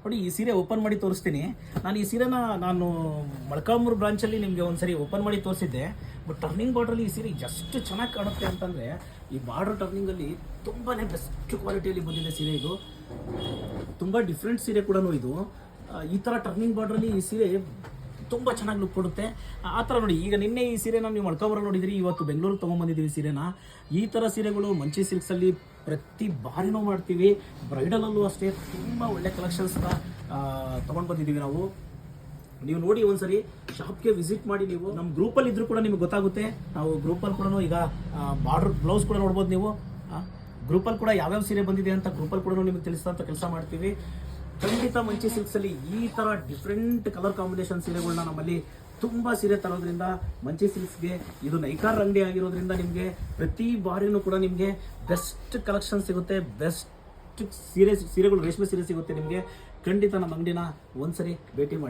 ನೋಡಿ ಈ ಸೀರೆ ಓಪನ್ ಮಾಡಿ ತೋರಿಸ್ತೀನಿ. ನಾನು ಈ ಸೀರೆನ ನಾನು ಮೊಳಕಾಲ್ಮೂರು ಬ್ರಾಂಚಲ್ಲಿ ನಿಮಗೆ ಒಂದ್ಸರಿ ಓಪನ್ ಮಾಡಿ ತೋರಿಸಿದ್ದೆ. ಬಟ್ ಟರ್ನಿಂಗ್ ಬಾರ್ಡ್ರಲ್ಲಿ ಈ ಸೀರೆ ಎಷ್ಟು ಚೆನ್ನಾಗಿ ಕಾಣುತ್ತೆ ಅಂತಂದರೆ, ಈ ಬಾರ್ಡರ್ ಟರ್ನಿಂಗಲ್ಲಿ ತುಂಬಾ ಬೆಸ್ಟ್ ಕ್ವಾಲಿಟಿಯಲ್ಲಿ ಬಂದಿದೆ ಸೀರೆ. ಇದು ತುಂಬ ಡಿಫ್ರೆಂಟ್ ಸೀರೆ ಕೂಡ ಇದು. ಈ ಥರ ಟರ್ನಿಂಗ್ ಬಾರ್ಡ್ರಲ್ಲಿ ಈ ಸೀರೆ ತುಂಬ ಚೆನ್ನಾಗಿ ಲುಕ್ ಕೊಡುತ್ತೆ. ಆ ಥರ ನೋಡಿ, ಈಗ ನಿನ್ನೆ ಈ ಸೀರೆನ ನೀವು ಮೊಳಕಾಲ್ಮೂರಲ್ಲಿ ನೋಡಿದ್ರಿ, ಇವತ್ತು ಬೆಂಗಳೂರು ತೊಗೊಂಬಂದಿದ್ದೀವಿ ಸೀರೆನ. ಈ ಥರ ಸೀರೆಗಳು ಮಂಚಿ ಸಿಲ್ಕ್ಸಲ್ಲಿ ಪ್ರತಿ ಬಾರಿನೂ ಮಾಡ್ತೀವಿ. ಬ್ರೈಡಲಲ್ಲೂ ಅಷ್ಟೇ ತುಂಬ ಒಳ್ಳೆ ಕಲೆಕ್ಷನ್ಸ್ನ ತೊಗೊಂಡು ಬಂದಿದ್ದೀವಿ ನಾವು. ನೀವು ನೋಡಿ ಒಂದ್ಸರಿ ಶಾಪ್ಗೆ ವಿಸಿಟ್ ಮಾಡಿ. ನೀವು ನಮ್ಮ ಗ್ರೂಪಲ್ಲಿ ಇದ್ರೂ ಕೂಡ ನಿಮಗೆ ಗೊತ್ತಾಗುತ್ತೆ. ನಾವು ಗ್ರೂಪಲ್ಲಿ ಕೂಡ ಈಗ ಬಾರ್ಡರ್ ಬ್ಲೌಸ್ ಕೂಡ ನೋಡ್ಬೋದು ನೀವು. ಗ್ರೂಪಲ್ಲಿ ಕೂಡ ಯಾವ್ಯಾವ ಸೀರೆ ಬಂದಿದೆ ಅಂತ ಗ್ರೂಪಲ್ಲಿ ಕೂಡ ನಿಮಗೆ ತಿಳಿಸೋಂಥ ಕೆಲಸ ಮಾಡ್ತೀವಿ. ಖಂಡಿತ ಮಂಚಿ ಸಿಲ್ಕ್ಸಲ್ಲಿ ಈ ಥರ ಡಿಫ್ರೆಂಟ್ ಕಲರ್ ಕಾಂಬಿನೇಷನ್ ಸೀರೆಗಳನ್ನ ನಮ್ಮಲ್ಲಿ ತುಂಬ ಸೀರೆ ತರೋದ್ರಿಂದ ಮಂಚಿ ಸಿಲ್ಕ್ಸ್ಗೆ ಇದು ನೈಕಾರ್ ಅಂಗಡಿ ಆಗಿರೋದ್ರಿಂದ ನಿಮಗೆ ಪ್ರತಿ ಬಾರಿನೂ ಕೂಡ ನಿಮಗೆ ಬೆಸ್ಟ್ ಕಲೆಕ್ಷನ್ ಸಿಗುತ್ತೆ. ಬೆಸ್ಟ್ ಸೀರೆಗಳು, ರೇಷ್ಮೆ ಸೀರೆ ಸಿಗುತ್ತೆ ನಿಮಗೆ. ಖಂಡಿತ ನಮ್ಮ ಅಂಗಡಿನ ಒಂದ್ಸರಿ ಭೇಟಿ ಮಾಡಿ.